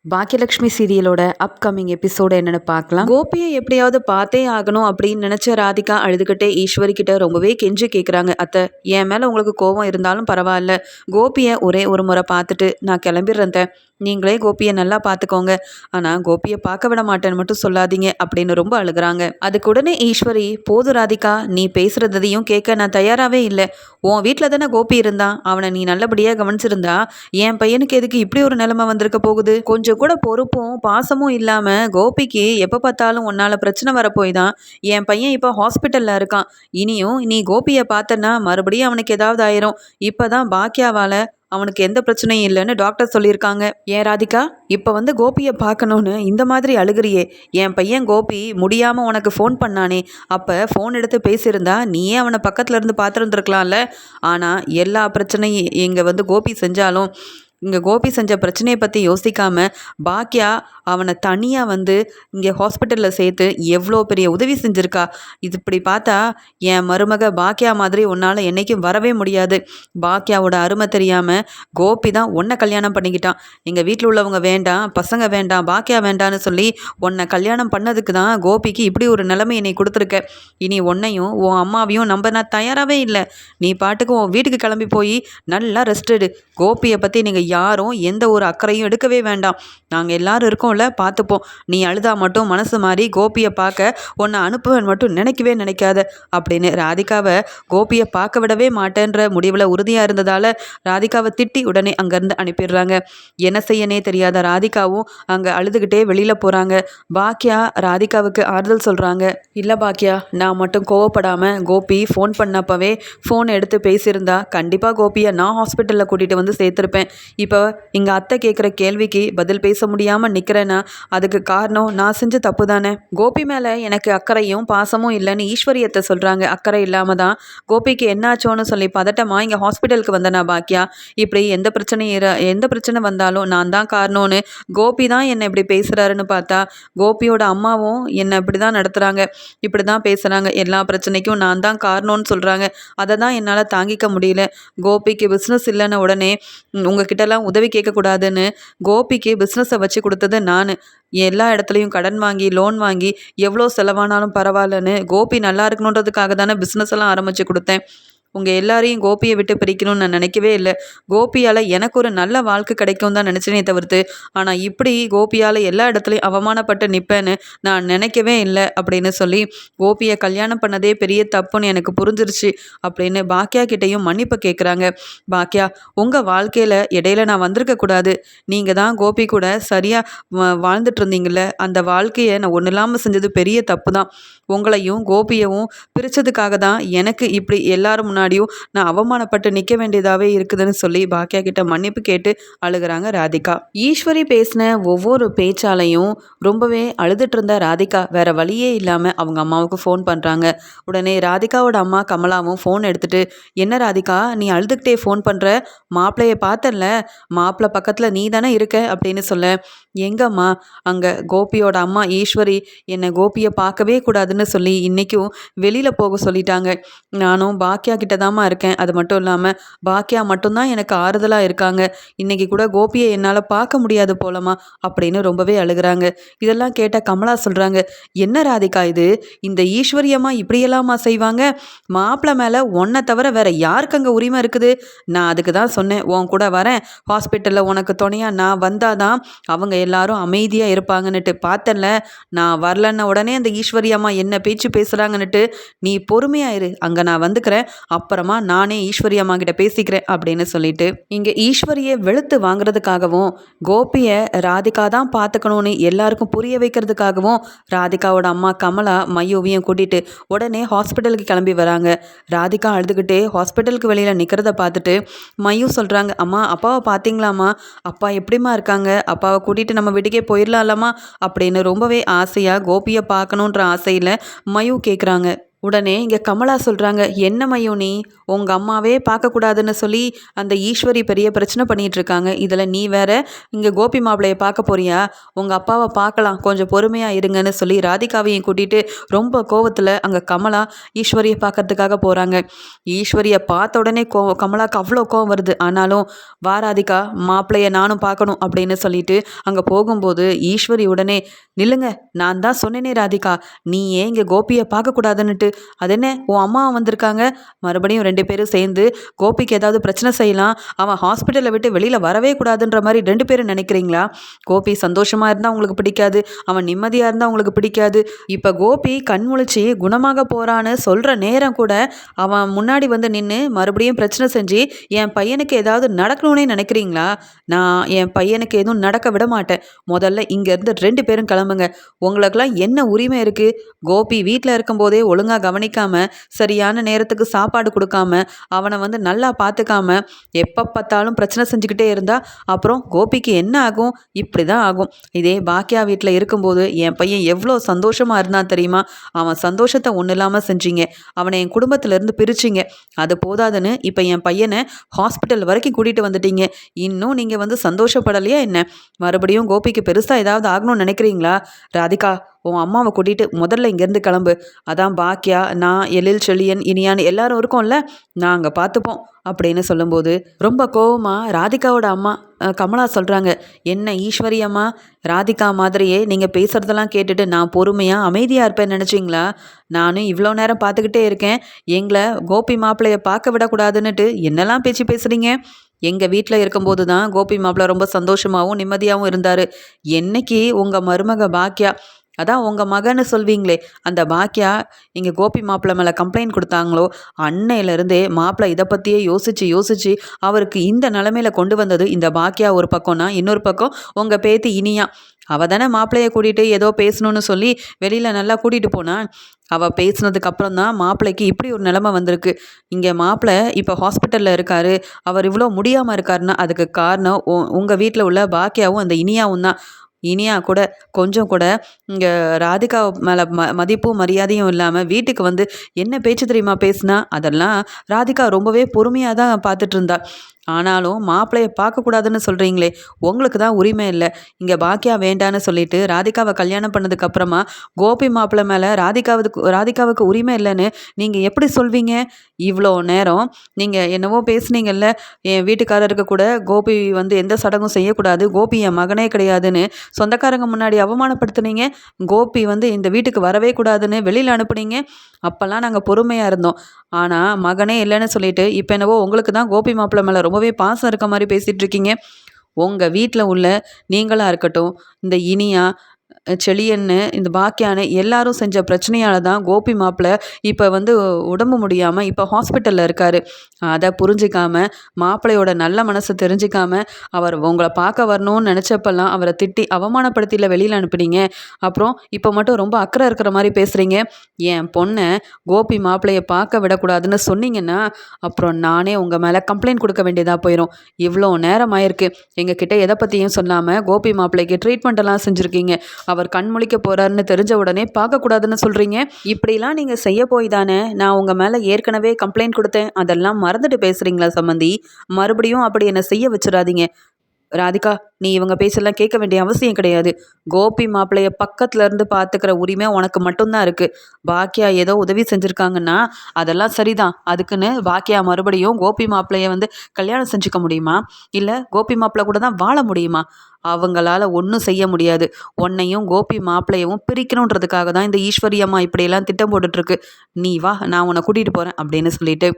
Baakiyalakshmi சீரியலோட upcoming episode என்னன்னு பார்க்கலாம். கோபியை எப்படியாவது பார்த்தே ஆகணும் அப்படின்னு நினைச்ச ராதிகா அழுதுகிட்டே ஈஸ்வரி கிட்ட ரொம்பவே கெஞ்சி கேட்குறாங்க. அத்தை, என் மேலே உங்களுக்கு கோபம் இருந்தாலும் பரவாயில்ல, கோபியை ஒரே ஒரு முறை பார்த்துட்டு நான் கிளம்பிடுறேன். நீங்களே கோபியை நல்லா பார்த்துக்கோங்க, ஆனால் கோபியை பார்க்க விட மாட்டேன்னு மட்டும் சொல்லாதீங்க அப்படின்னு ரொம்ப அழுகுறாங்க. அதுக்கு உடனே ஈஸ்வரி, போது ராதிகா, நீ பேசுறதையும் கேட்க நான் தயாராகவே இல்லை. உன் வீட்டில் தானே கோபி இருந்தான், அவனை நீ நல்லபடியாக கவனிச்சிருந்தா என் பையனுக்கு எதுக்கு இப்படி ஒரு நிலைமை வந்திருக்க போகுது? கொஞ்சம் கூட பொறுப்பும் பாசமும் இல்லாமல் கோபிக்கு எப்போ பார்த்தாலும் உன்னால் பிரச்சனை வரப்போய் தான் என் பையன் இப்போ ஹாஸ்பிட்டலில் இருக்கான். இனியும் நீ கோபியை பார்த்தன்னா மறுபடியும் அவனுக்கு ஏதாவது ஆயிரும். இப்போ தான் பாக்கியாவால் அவனுக்கு எந்த பிரச்சனையும் இல்லைன்னு டாக்டர் சொல்லியிருக்காங்க. ஏன் ராதிகா, இப்போ கோபியை பார்க்கணுன்னு இந்த மாதிரி அழுகிறியே? என் பையன் கோபி முடியாமல் உனக்கு ஃபோன் பண்ணானே, அப்போ ஃபோன் எடுத்து பேசியிருந்தா நீயே அவனை பக்கத்தில் இருந்து பார்த்துருந்துருக்கலாம்ல. ஆனால் எல்லா பிரச்சனையும் இங்கே கோபி செஞ்சாலும் இங்கே கோபி செஞ்ச பிரச்சனையை பற்றி யோசிக்காமல் பாக்கியா அவனை தனியாக இங்கே ஹாஸ்பிட்டலில் சேர்த்து எவ்வளோ பெரிய உதவி செஞ்சுருக்கா. இது இப்படி பார்த்தா என் மருமக பாக்கியா மாதிரி உன்னால் என்றைக்கும் வரவே முடியாது. பாக்கியாவோட அருமை தெரியாமல் கோபி தான் உன்னை கல்யாணம் பண்ணிக்கிட்டான். எங்கள் வீட்டில் உள்ளவங்க வேண்டாம், பசங்க வேண்டாம், பாக்கியா வேண்டான்னு சொல்லி உன்னை கல்யாணம் பண்ணதுக்கு தான் கோபிக்கு இப்படி ஒரு நிலைமை என்னை கொடுத்துருக்க. இனி உன்னையும் உன் அம்மாவையும் நம்ப நான் தயாராகவே இல்லை. நீ பாட்டுக்கு உன் வீட்டுக்கு கிளம்பி போய் நல்லா ரெஸ்ட் எடு. கோபியை பற்றி நீங்கள் யாரும் எந்த ஒரு அக்கறையும் எடுக்கவே வேண்டாம். நாங்கள் எல்லாரும் இருக்கோம்ல, பார்த்துப்போம். நீ அழுதா மட்டும் மனசு மாறி கோபியை பார்க்க உன்னை அனுப்புவேன் மட்டும் நினைக்கவே நினைக்காத அப்படின்னு ராதிகாவை கோபியை பார்க்க விடவே மாட்டேன்ற முடிவில் உறுதியாக இருந்ததால் ராதிகாவை திட்டி உடனே அங்கேருந்து அனுப்பிடுறாங்க. என்ன செய்யனே தெரியாத ராதிகாவும் அங்கே அழுதுகிட்டே வெளியில் போகிறாங்க. பாக்கியா ராதிகாவுக்கு ஆறுதல் சொல்கிறாங்க. இல்லை பாக்கியா, நான் மட்டும் கோவப்படாமல் கோபி ஃபோன் பண்ணப்பவே ஃபோன் எடுத்து பேசியிருந்தா கண்டிப்பாக கோபியை நான் ஹாஸ்பிட்டலில் கூட்டிகிட்டு சேர்த்துருப்பேன். இப்போ எங்கள் அத்தை கேட்குற கேள்விக்கு பதில் பேச முடியாமல் நிற்கிறேன்னா அதுக்கு காரணம் நான் செஞ்ச தப்பு தானே. கோபி மேலே எனக்கு அக்கறையும் பாசமும் இல்லைன்னு ஈஸ்வரியத்தை சொல்கிறாங்க. அக்கறை இல்லாமல் தான் கோபிக்கு என்னாச்சோன்னு சொல்லி பதட்டமா இங்கே ஹாஸ்பிட்டலுக்கு வந்தேனா பாக்கியா? இப்படி எந்த பிரச்சனை வந்தாலும் நான் தான் காரணம்னு கோபி தான் என்னை இப்படி பேசுகிறாருன்னு பார்த்தா கோபியோட அம்மாவும் என்னை இப்படி தான் நடத்துகிறாங்க, இப்படி தான் பேசுகிறாங்க. எல்லா பிரச்சனைக்கும் நான் தான் காரணம்னு சொல்கிறாங்க. அதை தான் என்னால் தாங்கிக்க முடியல. கோபிக்கு பிஸ்னஸ் இல்லைன்னு உடனே உங்ககிட்டலாம் உதவி கேட்கக்கூடாதுன்னு கோபிக்கு பிஸ்னஸை வச்சு கொடுத்தது நான். எல்லா இடத்துலையும் கடன் வாங்கி லோன் வாங்கி எவ்வளோ செலவானாலும் பரவாயில்லன்னு கோபி நல்லா இருக்கணுன்றதுக்காக தானே பிஸ்னஸ் எல்லாம் ஆரம்பித்து கொடுத்தேன். உங்கள் எல்லாரையும் கோபியை விட்டு பிரிக்கணும்னு நான் நினைக்கவே இல்லை. கோபியால் எனக்கு ஒரு நல்ல வாழ்க்கை கிடைக்கும் தான் நினச்சினே தவிர்த்து, ஆனால் இப்படி கோபியால் எல்லா இடத்துலையும் அவமானப்பட்டு நிற்பேன்னு நான் நினைக்கவே இல்லை அப்படின்னு சொல்லி கோபியை கல்யாணம் பண்ணதே பெரிய தப்புன்னு எனக்கு புரிஞ்சிருச்சு அப்படின்னு பாக்கியா கிட்டேயும் மன்னிப்பு கேட்குறாங்க. பாக்கியா, உங்கள் வாழ்க்கையில் இடையில நான் வந்திருக்கக்கூடாது. நீங்கள் தான் கோபி கூட சரியாக வாழ்ந்துட்டு இருந்தீங்கள்ல, அந்த வாழ்க்கையை நான் ஒன்றும் இல்லாமல் செஞ்சது பெரிய தப்பு தான். உங்களையும் கோபியவும் பிரித்ததுக்காக தான் எனக்கு இப்படி எல்லாரும் முன்னாடியும் நான் அவமானப்பட்டு நிற்க வேண்டியதாகவே இருக்குதுன்னு சொல்லி பாக்கியா கிட்ட மன்னிப்பு கேட்டு அழுகிறாங்க ராதிகா. ஈஸ்வரி பேசின ஒவ்வொரு பேச்சாலையும் ரொம்பவே அழுதுட்டு இருந்த ராதிகா வேற வழியே இல்லாமல் அவங்க அம்மாவுக்கு ஃபோன் பண்ணுறாங்க. உடனே ராதிகாவோட அம்மா கமலாவும் ஃபோன் எடுத்துட்டு, என்ன ராதிகா நீ அழுதுகிட்டே ஃபோன் பண்ணுற? மாப்பிள்ளையை பார்த்தல, மாப்பிள்ளை பக்கத்தில் நீ தானே இருக்க அப்படின்னு சொல்ல. எங்கம்மா, அங்கே கோபியோட அம்மா ஈஸ்வரி என்னை கோபியை பார்க்கவே கூடாதுன்னு சொல்லி இன்றைக்கும் வெளியில் போக சொல்லிட்டாங்க. நானும் பாக்கியா கிட்ட தாம்மா இருக்கேன். அது மட்டும் இல்லாமல் பாக்கியா மட்டும்தான் எனக்கு ஆறுதலாக இருக்காங்க. இன்றைக்கி கூட கோபியை என்னால் பார்க்க முடியாது போலமா அப்படின்னு ரொம்பவே அழுகிறாங்க. இதெல்லாம் கேட்ட கமலா சொல்கிறாங்க, என்ன ராதிகா இது, இந்த ஈஸ்வரியம்மா இப்படியெல்லாமா செய்வாங்க? மாப்பிள்ளை மேலே உன்னை தவிர வேற யாருக்கு அங்கே உரிமை இருக்குது? நான் அதுக்கு தான் சொன்னேன், உன் கூட வரேன், ஹாஸ்பிட்டலில் உனக்கு துணையாக நான் வந்தாதான் அவங்க எல்லாரும் அமைதியாக இருப்பாங்கன்னுட்டு. பார்த்தல, நான் வரலன்ன உடனே அந்த ஈஸ்வரியம்மா என்ன பேச்சு பேசுகிறாங்கன்னுட்டு. நீ பொறுமையாயிரு, அங்கே நான் வந்துக்கிறேன், அப்புறமா நானே ஈஸ்வரி அம்மா கிட்ட பேசிக்கிறேன் அப்படின்னு சொல்லிட்டு இங்கே ஈஸ்வரியை வெளுத்து வாங்குறதுக்காகவும் கோபியை ராதிகா தான் பார்த்துக்கணும்னு எல்லாருக்கும் புரிய வைக்கிறதுக்காகவும் ராதிகாவோட அம்மா கமலா மையோவையும் கூட்டிட்டு உடனே ஹாஸ்பிட்டலுக்கு கிளம்பி வராங்க. ராதிகா அழுதுகிட்டே ஹாஸ்பிட்டலுக்கு வெளியில் நிற்கிறத பார்த்துட்டு மையு சொல்கிறாங்க, அம்மா அப்பாவை பார்த்தீங்களாம்மா, அப்பா எப்படிமா இருக்காங்க, அப்பாவை கூட்டிகிட்டு நம்ம வீட்டுக்கே போயிடலாம்மா அப்படின்னு ரொம்பவே ஆசையாக கோபியை பார்க்கணுன்ற ஆசையில் மையு கேட்குறாங்க. உடனே இங்கே கமலா சொல்கிறாங்க, என்ன மையம் நீ உங்கள் அம்மாவே பார்க்கக்கூடாதுன்னு சொல்லி அந்த ஈஸ்வரி பெரிய பிரச்சனை பண்ணிகிட்டு இருக்காங்க. இதில் நீ வேற இங்கே கோபி மாப்பிள்ளையை பார்க்க போறியா? உங்கள் அப்பாவை பார்க்கலாம், கொஞ்சம் பொறுமையாக இருங்கன்னு சொல்லி ராதிகாவையும் கூட்டிகிட்டு ரொம்ப கோவத்தில் அங்கே கமலா ஈஸ்வரியை பார்க்கறதுக்காக போகிறாங்க. ஈஸ்வரியை பார்த்த உடனே கமலாவுக்கு அவ்வளோ கோவம் வருது. ஆனாலும் வா ராதிகா, மாப்பிள்ளையை நானும் பார்க்கணும் அப்படின்னு சொல்லிட்டு அங்கே போகும்போது ஈஸ்வரி உடனே, நில்லுங்க, நான் தான் சொன்னேனே ராதிகா, நீ ஏன் இங்கே கோபியை பார்க்கக்கூடாதுன்னுட்டு, அது என்ன உன் அம்மா வந்திருக்காங்க, மறுபடியும் 2 பேரும் சேர்ந்து கோபிக்கு ஏதாவது பிரச்சனை செய்யலாம், அவன் ஹாஸ்பிட்டலை விட்டு வெளியில் வரவே கூடாதுன்ற மாதிரி 2 பேரும் நினைக்கிறீங்களா? கோபி சந்தோஷமாக இருந்தால் உங்களுக்கு பிடிக்காது, அவன் நிம்மதியாக இருந்தால் உங்களுக்கு பிடிக்காது. இப்போ கோபி கண் முழிச்சு குணமாக போகிறான்னு சொல்கிற நேரம் கூட அவன் முன்னாடி வந்து நின்று மறுபடியும் பிரச்சனை செஞ்சு என் பையனுக்கு ஏதாவது நடக்கணும்னே நினைக்கிறீங்களா? நான் என் பையனுக்கு எதுவும் நடக்க விட மாட்டேன். முதல்ல இங்கேருந்து 2 பேரும் கிளம்புங்க. உங்களுக்கெல்லாம் என்ன உரிமை இருக்குது? கோபி வீட்டில் இருக்கும்போதே ஒழுங்காக கவனிக்காமல், சரியான நேரத்துக்கு சாப்பாடு கொடுக்காம, அவனை வந்து நல்லா பார்த்துக்காம, எப்போ பார்த்தாலும் பிரச்சனை செஞ்சுக்கிட்டே இருந்தால் அப்புறம் கோபிக்கு என்ன ஆகும்? இப்படி தான் ஆகும். இதே பாக்கியா வீட்டில் இருக்கும்போது என் பையன் எவ்வளோ சந்தோஷமாக இருந்தான் தெரியுமா? அவன் சந்தோஷத்தை ஒன்றும் இல்லாமல் செஞ்சீங்க. அவனை என் குடும்பத்திலேருந்து பிரிச்சிங்க. அது போதாதுன்னு இப்போ என் பையனை ஹாஸ்பிட்டல் வரைக்கும் கூட்டிகிட்டு வந்துட்டீங்க. இன்னும் நீங்கள் வந்து சந்தோஷப்படலையா என்ன? மறுபடியும் கோபிக்கு பெருசாக ஏதாவது ஆகணும்னு நினைக்கிறீங்களா? ராதிகா, உன் அம்மாவை கூட்டிகிட்டு முதல்ல இங்கேருந்து கிளம்பு. அதான் பாக்கியா, நான், எழில், செழியன், இனியான்னு எல்லாரும் இருக்கோம்ல, நாங்கள் பார்த்துப்போம் அப்படின்னு சொல்லும்போது ரொம்ப கோவமாக ராதிகாவோட அம்மா கமலா சொல்கிறாங்க, என்ன ஈஸ்வரி அம்மா, ராதிகா மாதிரியே நீங்கள் பேசுகிறதெல்லாம் கேட்டுட்டு நான் பொறுமையாக அமைதியாக இருப்பேன்னு நினச்சிங்களா? நானும் இவ்வளோ நேரம் பார்த்துக்கிட்டே இருக்கேன். எங்களை கோபி மாப்பிள்ளையை பார்க்க விடக்கூடாதுன்னுட்டு என்னெல்லாம் பேச்சு பேசுகிறீங்க? எங்கள் வீட்டில் இருக்கும்போது தான் கோபி மாப்பிள்ளை ரொம்ப சந்தோஷமாகவும் நிம்மதியாகவும் இருந்தார். என்னைக்கு உங்கள் மருமக பாக்கியா, அதான் உங்கள் மகன்னு சொல்வீங்களே, அந்த பாக்கியா இங்கே கோபி மாப்பிள்ளை மேலே கம்ப்ளைண்ட் கொடுத்தாங்களோ, அன்னையிலேருந்தே மாப்பிள்ளை இதை பற்றியே யோசித்து அவருக்கு இந்த நிலமையில கொண்டு வந்தது இந்த பாக்கியா ஒரு பக்கம்னா, இன்னொரு பக்கம் உங்கள் பேத்தி இனியா. அவள் தானே மாப்பிள்ளையை கூட்டிகிட்டு ஏதோ பேசணுன்னு சொல்லி வெளியில் நல்லா கூட்டிகிட்டு போனா. அவள் பேசினதுக்கு அப்புறம் தான் மாப்பிள்ளைக்கு இப்படி ஒரு நிலைமை வந்திருக்கு. இங்கே மாப்பிள்ளை இப்போ ஹாஸ்பிட்டலில் இருக்கார். அவர் இவ்வளோ முடியாமல் இருக்காருன்னா அதுக்கு காரணம் உங்கள் வீட்டில் உள்ள பாக்கியாவும் அந்த இனியாவும் தான். இனியா கூட கொஞ்சம் கூட இங்கே ராதிகா மேலே மதிப்பும் மரியாதையும் இல்லாமல் வீட்டுக்கு வந்து என்ன பேச்சு தெரியுமா பேசுனா? அதெல்லாம் ராதிகா ரொம்பவே பொறுமையாக தான் பார்த்துட்டு இருந்தா. ஆனாலும் மாப்பிள்ளையை பார்க்கக்கூடாதுன்னு சொல்கிறீங்களே, உங்களுக்கு தான் உரிமை இல்லை. இங்கே பாக்கியா வேண்டான்னு சொல்லிட்டு ராதிகாவை கல்யாணம் பண்ணதுக்கப்புறமா கோபி மாப்பிள்ளை மேலே ராதிகாவுக்கு உரிமை இல்லைன்னு நீங்கள் எப்படி சொல்வீங்க? இவ்வளோ நேரம் நீங்கள் என்னவோ பேசுனீங்கல்ல, என் வீட்டுக்காரருக்கு கூட கோபி வந்து எந்த சடங்கும் செய்யக்கூடாது, கோபி என் மகனே கிடையாதுன்னு சொந்தக்காரங்க முன்னாடி அவமானப்படுத்துனீங்க. கோபி வந்து இந்த வீட்டுக்கு வரவே கூடாதுன்னு வெளியில் அனுப்புனீங்க. அப்போல்லாம் நாங்கள் பொறுமையாக இருந்தோம். ஆனால் மகனே இல்லைன்னு சொல்லிட்டு இப்போ என்னவோ உங்களுக்கு தான் கோபி மாப்பிள்ளை மேலே ரொம்பவே பாசம் இருக்க மாதிரி பேசிகிட்டு இருக்கீங்க. உங்கள் வீட்டில் உள்ள நீங்களாக இருக்கட்டும், இந்த இனியா, செழியன்னு, இந்த பாக்கியான்னு எல்லாரும் செஞ்ச பிரச்சனையால் தான் கோபி மாப்பிள்ளை இப்போ வந்து உடம்பு முடியாமல் இப்போ ஹாஸ்பிட்டலில் இருக்கார். அதை புரிஞ்சிக்காமல், மாப்பிள்ளையோட நல்ல மனசை தெரிஞ்சிக்காமல், அவர் உங்களை பார்க்க வரணும்னு நினச்சப்பெல்லாம் அவரை திட்டி அவமானப்படுத்தியில் வெளியில் அனுப்புனீங்க. அப்புறம் இப்போ மட்டும் ரொம்ப அக்கறை இருக்கிற மாதிரி பேசுகிறீங்க. என் பொண்ணை கோபி மாப்பிள்ளையை பார்க்க விடக்கூடாதுன்னு சொன்னீங்கன்னா அப்புறம் நானே உங்கள் மேலே கம்ப்ளைண்ட் கொடுக்க வேண்டியதாக போயிடும். இவ்வளோ நேரம் ஆயிருக்கு, எங்ககிட்ட எதை பற்றியும் சொல்லாமல் கோபி மாப்பிள்ளைக்கு ட்ரீட்மெண்ட்டெல்லாம் செஞ்சுருக்கீங்க. அவர் கண் முழிக்க போறாருன்னு தெரிஞ்ச உடனே பார்க்கக்கூடாதுன்னு சொல்கிறீங்க. இப்படிலாம் நீங்கள் செய்ய போய் தானே நான் உங்கள் மேலே ஏற்கனவே கம்ப்ளைண்ட் கொடுத்தேன். அதெல்லாம் மறந்துட்டு பேசுகிறீங்களா சம்மந்தி? மறுபடியும் அப்படி என்னை செய்ய வச்சிடாதீங்க. ராதிகா, நீ இவங்க பேச்செல்லாம் கேட்க வேண்டிய அவசியம் கிடையாது. கோபி மாப்பிள்ளைய பக்கத்துல இருந்து பார்த்துக்கிற உரிமை உனக்கு மட்டும்தான் இருக்குது. பாக்கியா ஏதோ உதவி செஞ்சுருக்காங்கன்னா அதெல்லாம் சரிதான். அதுக்குன்னு பாக்கியா மறுபடியும் கோபி மாப்பிள்ளைய வந்து கல்யாணம் செஞ்சுக்க முடியுமா? இல்லை கோபி மாப்பிள்ளை கூட தான் வாழ முடியுமா? அவங்களால ஒன்றும் செய்ய முடியாது. உன்னையும் கோபி மாப்பிள்ளையவும் பிரிக்கணுன்றதுக்காக தான் இந்த ஈஸ்வரி அம்மா இப்படியெல்லாம் திட்டம் போட்டுட்ருக்கு. நீ வா, நான் உன்னை கூட்டிகிட்டு போகிறேன் அப்படின்னு சொல்லிட்டு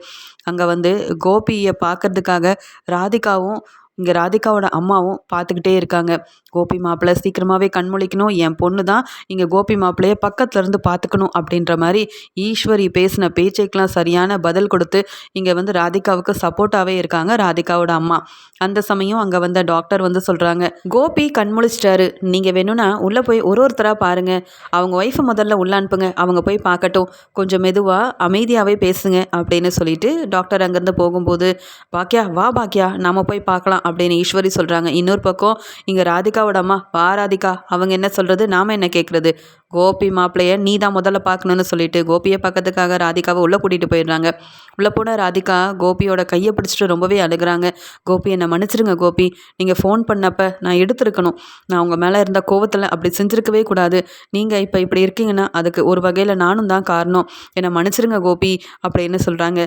அங்கே வந்து கோபியை பார்க்கறதுக்காக ராதிகாவும் இங்கே ராதிகாவோட அம்மாவும் பார்த்துக்கிட்டே இருக்காங்க. கோபி மாப்பிள்ளை சீக்கிரமாகவே கண்முழிக்கணும், என் பொண்ணு தான் இங்கே கோபி மாப்பிள்ளையை பக்கத்துல இருந்து பார்த்துக்கணும் அப்படின்ற மாதிரி ஈஸ்வரி பேசின பேச்சைக்கெலாம் சரியான பதில் கொடுத்து இங்கே வந்து ராதிகாவுக்கு சப்போர்ட்டாகவே இருக்காங்க ராதிகாவோட அம்மா. அந்த சமயம் அங்கே வந்த டாக்டர் வந்து சொல்கிறாங்க, கோபி கண்முழிச்சிட்டாரு, நீங்கள் வேணும்னா உள்ளே போய் ஒருத்தராக பாருங்கள், அவங்க ஒய்ஃபை முதல்ல உள்ள அனுப்புங்க, அவங்க போய் பார்க்கட்டும், கொஞ்சம் மெதுவாக அமைதியாகவே பேசுங்க அப்படின்னு சொல்லிட்டு டாக்டர் அங்கேருந்து போகும்போது, பாக்கியா வா பாக்கியா, நாம் போய் பார்க்கலாம் அப்படின்னு ஈஸ்வரி சொல்கிறாங்க. இன்னொரு பக்கம் இங்கே ராதிகாவோட அம்மா, வா ராதிகா, அவங்க என்ன சொல்கிறது, நாம் என்ன கேட்குறது, கோபி மாப்பிள்ளைய நீ தான் முதல்ல பார்க்கணுன்னு சொல்லிட்டு கோபியை பார்க்கறதுக்காக ராதிகாவை உள்ளே கூட்டிகிட்டு போயிடுறாங்க. உள்ளே போன ராதிகா கோபியோட கையை பிடிச்சிட்டு ரொம்பவே அழுகுறாங்க. கோபி என்னை மன்னிச்சிடுங்க கோபி, நீங்கள் ஃபோன் பண்ணப்போ நான் எடுத்திருக்கணும். நான் உங்கள் மேலே இருந்த கோவத்தில் அப்படி செஞ்சுருக்கவே கூடாது. நீங்கள் இப்போ இப்படி இருக்கீங்கன்னா அதுக்கு ஒரு வகையில் நானும் தான் காரணம். என்னை மன்னிச்சிடுங்க கோபி அப்படின்னு சொல்கிறாங்க.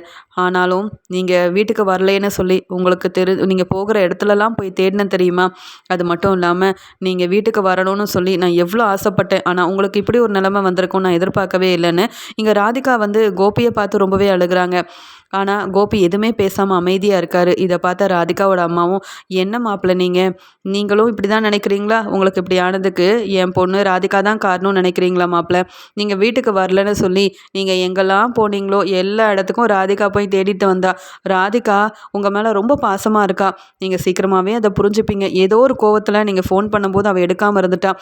ஆனாலும் நீங்கள் வீட்டுக்கு வரலேன்னு சொல்லி உங்களுக்கு நீங்கள் போகிற இடத்துலலாம் போய் தேடினேன் தெரியுமா? அது மட்டும் இல்லாமல் நீங்கள் வீட்டுக்கு வரணும்னு சொல்லி நான் எவ்வளோ ஆசைப்பட்டேன். ஆனால் உங்களுக்கு இப்படி ஒரு நிலைமை வந்திருக்கும் நான் எதிர்பார்க்கவே இல்லைன்னு இங்கே ராதிகா வந்து கோபியை பார்த்து ரொம்பவே அழுகுறாங்க. ஆனால் கோபி எதுவுமே பேசாமல் அமைதியாக இருக்கார். இதை பார்த்த ராதிகாவோட அம்மாவும், என்ன மாப்பிள்ளை நீங்களும் இப்படி தான் நினைக்கிறீங்களா? உங்களுக்கு இப்படி ஆனதுக்கு என் பொண்ணு ராதிகா தான் காரணம்னு நினைக்கிறீங்களா மாப்பிள்ளை? நீங்கள் வீட்டுக்கு வரலன்னு சொல்லி நீங்கள் எங்கெல்லாம் போனீங்களோ எல்லா இடத்துக்கும் ராதிகா போய் தேடிட்டு வந்தா. ராதிகா உங்கள் மேலே ரொம்ப பாசமாக இருக்கா. நீங்கள் சீக்கிரமாகவே அதை புரிஞ்சுப்பீங்க. ஏதோ ஒரு கோவத்தில் நீங்கள் ஃபோன் பண்ணும்போது அவள் எடுக்காமல் இருந்துட்டா.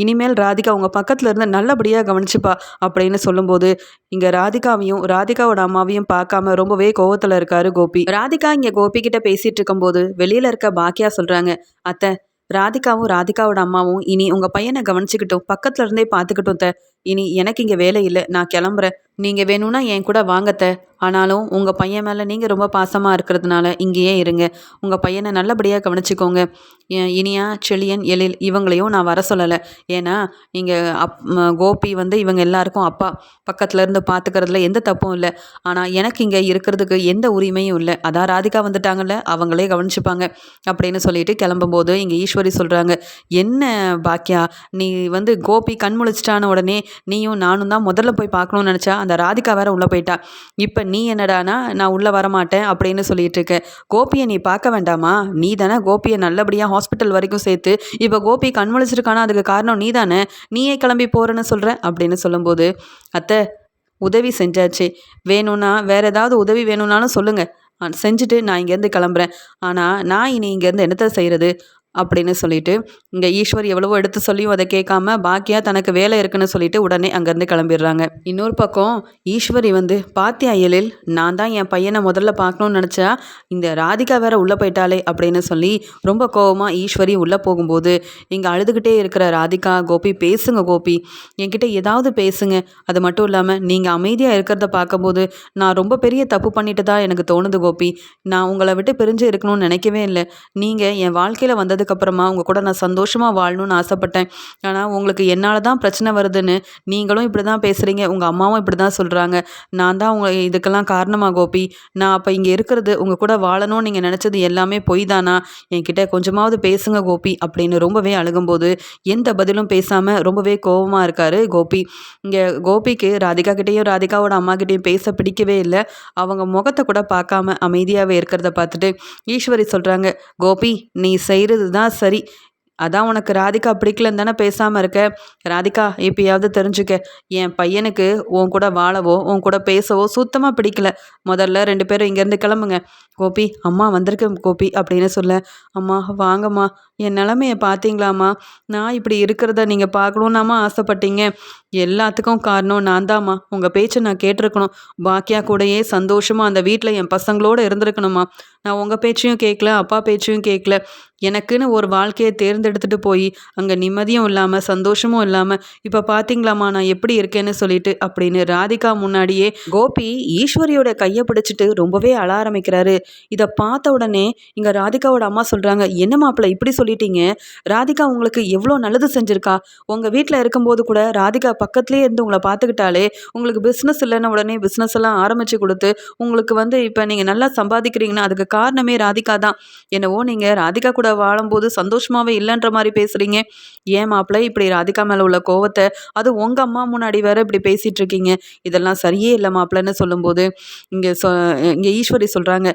இனிமேல் ராதிகா உங்கள் பக்கத்தில் இருந்து நல்லபடியாக கவனிச்சுப்பா அப்படின்னு சொல்லும்போது இங்கே ராதிகாவையும் ராதிகாவோட அம்மாவையும் பார்க்காம ரொம்பவே கோவத்தில் இருக்காரு கோபி. ராதிகா இங்கே கோபி கிட்ட பேசிட்டு இருக்கும்போது வெளியில் இருக்க பாக்கியா சொல்கிறாங்க, அத்தை ராதிகாவும் ராதிகாவோட அம்மாவும் இனி உங்கள் பையனை கவனிச்சுக்கிட்டோம், பக்கத்துல இருந்தே பார்த்துக்கிட்டோம் த. இனி எனக்கு இங்கே வேலை இல்லை, நான் கிளம்புறேன். நீங்கள் வேணும்னா என் கூட வாங்கத்த. ஆனாலும் உங்கள் பையன் மேலே நீங்கள் ரொம்ப பாசமாக இருக்கிறதுனால இங்கேயே இருங்க. உங்கள் பையனை நல்லபடியாக கவனிச்சிக்கோங்க. இனியா, செழியன், எழில் இவங்களையும் நான் வர சொல்லலை. ஏன்னா இங்கே கோபி வந்து இவங்க எல்லாருக்கும் அப்பா. பக்கத்தில் இருந்து பார்த்துக்கிறதுல எந்த தப்பும் இல்லை. ஆனால் எனக்கு இங்கே இருக்கிறதுக்கு எந்த உரிமையும் இல்லை. அதான் ராதிகா வந்துட்டாங்கல்ல, அவங்களே கவனிச்சுப்பாங்க அப்படின்னு சொல்லிட்டு கிளம்பும்போது இங்கே ஈஸ்வரி சொல்கிறாங்க, என்ன பாக்கியா நீ வந்து கோபி கண் முழிச்சிட்டான உடனே நீயும் நானும் தான் முதல்ல போய் பார்க்கணும்னு நினச்சா அந்த ராதிகா வேற உள்ளே போயிட்டா. இப்போ நீ என்னடானா நான் உள்ளே வரமாட்டேன் அப்படின்னு சொல்லிட்டு இருக்க. கோபியை நீ பார்க்க வேண்டாமா? நீ தானே கோபியை நல்லபடியாக ஹாஸ்பிட்டல் வரைக்கும் சேர்த்து இப்போ கோபி கண் முழிச்சிருக்கானா அதுக்கு காரணம் நீ தானே. நீயே கிளம்பி போகிறேன்னு சொல்கிற அப்படின்னு சொல்லும்போது, அத்தை உதவி செஞ்சாச்சு, வேணும்னா வேறு ஏதாவது உதவி வேணும்னாலும் சொல்லுங்கள், செஞ்சுட்டு நான் இங்கேருந்து கிளம்புறேன். ஆனால் நான் இனி இங்கேருந்து என்னத்தை செய்கிறது அப்படின்னு சொல்லிட்டு இங்கே ஈஸ்வரி எவ்வளவோ எடுத்து சொல்லியும் அதை கேட்காம பாக்கியா தனக்கு வேலை இருக்குன்னு சொல்லிட்டு உடனே அங்கேருந்து கிளம்பிடுறாங்க. இன்னொரு பக்கம் ஈஸ்வரி வந்து, பாத்தியா எழில், நான் தான் என் பையனை முதல்ல பார்க்கணும்னு நினச்சா இந்த ராதிகா வேற உள்ளே போயிட்டாலே அப்படின்னு சொல்லி ரொம்ப கோவமாக ஈஸ்வரி உள்ளே போகும்போது இங்கே அழுதுகிட்டே இருக்கிற ராதிகா, கோபி பேசுங்க கோபி, என்கிட்ட ஏதாவது பேசுங்க. அது மட்டும் இல்லாமல் நீங்கள் அமைதியாக இருக்கிறத பார்க்கும்போது நான் ரொம்ப பெரிய தப்பு பண்ணிட்டு தான் எனக்கு தோணுது கோபி. நான் உங்களை விட்டு பிரிஞ்சு இருக்கணும்னு நினைக்கவே இல்லை. நீங்கள் என் வாழ்க்கையில் வந்தது அப்புறமா உங்கள் கூட நான் சந்தோஷமாக வாழணும்னு ஆசைப்பட்டேன். ஆனால் உங்களுக்கு என்னால் தான் பிரச்சனை வருதுன்னு நீங்களும் இப்படி தான் பேசுகிறீங்க, உங்கள் அம்மாவும் இப்படி தான் சொல்கிறாங்க. நான் தான் உங்கள் இதுக்கெல்லாம் காரணமாக கோபி. நான் அப்போ இங்கே இருக்கிறது உங்கள் கூட வாழணும்னு நீங்கள் நினச்சது எல்லாமே பொய் தானா? என்கிட்ட கொஞ்சமாவது பேசுங்க கோபி அப்படின்னு ரொம்பவே அழுகும்போது எந்த பதிலும் பேசாமல் ரொம்பவே கோபமாக இருக்கார் கோபி. இங்கே கோபிக்கு ராதிகா கிட்டேயும் ராதிகாவோட அம்மா கிட்டேயும் பேச பிடிக்கவே இல்லை. அவங்க முகத்தை கூட பார்க்காம அமைதியாகவே இருக்கிறத பார்த்துட்டு ஈஸ்வரி சொல்கிறாங்க, கோபி நீ செய்கிறது தான் சரி. அதான் உனக்கு ராதிகா பிடிக்கலன்னு தானே பேசாமல் இருக்க. ராதிகா எப்பயாவது தெரிஞ்சுக்க, என் பையனுக்கு உன் கூட வாழவோ உன் கூட பேசவோ சுத்தமாக பிடிக்கல. முதல்ல 2 பேரும் இங்கேருந்து கிளம்புங்க. கோபி அம்மா வந்திருக்கேன் கோபி அப்படின்னு சொல்ல, அம்மா வாங்கம்மா, என் நிலமையை பார்த்தீங்களாம்மா, நான் இப்படி இருக்கிறத நீங்கள் பார்க்கணுன்னாம்மா ஆசைப்பட்டீங்க. எல்லாத்துக்கும் காரணம் நான் தாம்மா. உங்கள் பேச்சை நான் கேட்டிருக்கணும். பாக்கியா கூடயே சந்தோஷமாக அந்த வீட்டில் என் பசங்களோடு இருந்திருக்கணுமா. நான் உங்கள் பேச்சையும் கேட்கல, அப்பா பேச்சையும் கேட்கல. எனக்குன்னு ஒரு வாழ்க்கையை தேர்ந்தெடுத்துட்டு போய் அங்கே நிம்மதியும் இல்லாமல் சந்தோஷமும் இல்லாமல் இப்போ பார்த்தீங்களாம்மா நான் எப்படி இருக்கேன்னு சொல்லிட்டு அப்படின்னு ராதிகா முன்னாடியே கோபி ஈஸ்வரியோட கையை பிடிச்சிட்டு ரொம்பவே அழ ஆரம்பிக்கிறாரு. இதை பார்த்த உடனே இங்கே ராதிகாவோட அம்மா சொல்கிறாங்க, என்ன மாப்பிள்ளை இப்படி சொல்லிட்டீங்க? ராதிகா உங்களுக்கு எவ்வளோ நல்லது செஞ்சுருக்கா. உங்கள் வீட்டில் இருக்கும்போது கூட ராதிகா பக்கத்துலேயே இருந்து உங்களை பார்த்துக்கிட்டாலே உங்களுக்கு பிஸ்னஸ் இல்லைன்னு உடனே பிஸ்னஸ் எல்லாம் ஆரம்பித்து கொடுத்து உங்களுக்கு வந்து இப்போ நீங்கள் நல்லா சம்பாதிக்கிறீங்கன்னா அதுக்கு காரணமே ராதிகா தான். என்னவோ நீங்கள் ராதிகா கூட வாழும்போது சந்தோஷமாகவே இல்லைன்ற மாதிரி பேசுகிறீங்க. ஏன் மாப்பிள்ளை இப்படி ராதிகா மேலே உள்ள கோவத்தை அது உங்கள் அம்மா முன்னாடி வேற இப்படி பேசிகிட்டு இருக்கீங்க. இதெல்லாம் சரியே இல்லை மாப்பிள்ளைன்னு சொல்லும்போது இங்கே ஈஸ்வரி சொல்கிறாங்க,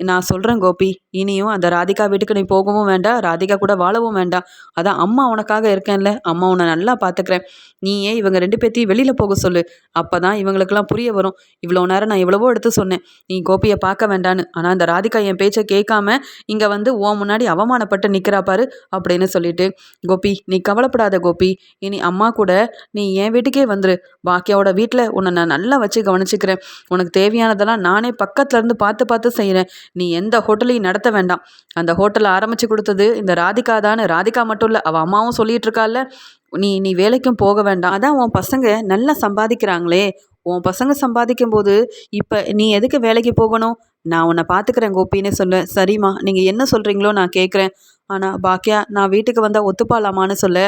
நான் சொல்கிறேன் கோபி, இனியும் அந்த ராதிகா வீட்டுக்கு நீ போகவும் வேண்டாம், ராதிகா கூட வாழவும் வேண்டாம். அதான் அம்மா உனக்காக இருக்கேன்ல, அம்மா உன்னை நல்லா பார்த்துக்கிறேன். நீயே இவங்க 2 பேர்த்தையும் வெளியில் போக சொல்லு. அப்போ தான் இவங்களுக்கெல்லாம் புரிய வரும். இவ்வளோ நேரம் நான் எவ்வளவோ எடுத்து சொன்னேன் நீ கோபியை பார்க்க வேண்டான்னு. ஆனால் அந்த ராதிகா என் பேச்சை கேட்காம இங்கே வந்து உன் முன்னாடி அவமானப்பட்டு நிற்கிறா பாரு அப்படின்னு சொல்லிட்டு, கோபி நீ கவலைப்படாத கோபி, இனி அம்மா கூட நீ என் வீட்டுக்கே வந்துரு. பாக்கியாவோட வீட்டில் உன்னை நான் நல்லா வச்சு கவனிச்சுக்கிறேன். உனக்கு தேவையானதெல்லாம் நானே பக்கத்துல இருந்து பார்த்து பார்த்து செய்கிறேன். நீ எந்த ஹோட்டலையும் நடத்த வேண்டாம். அந்த ஹோட்டலை ஆரம்பித்து கொடுத்தது இந்த ராதிகா தானே. ராதிகா மட்டும் இல்லை, அவள் அம்மாவும் சொல்லிட்டு இருக்கால. நீ நீ வேலைக்கும் போக வேண்டாம். அதான் உன் பசங்க நல்லா சம்பாதிக்கிறாங்களே. உன் பசங்க சம்பாதிக்கும்போது இப்போ நீ எதுக்கு வேலைக்கு போகணும்? நான் உன்னை பார்த்துக்கிறேன் கோபின்னு சொல்ல. சரிம்மா, நீங்கள் என்ன சொல்கிறீங்களோ நான் கேட்குறேன். ஆனால் பாக்கியா நான் வீட்டுக்கு வந்தால் ஒத்துப்பாலாமான்னு சொல்ல.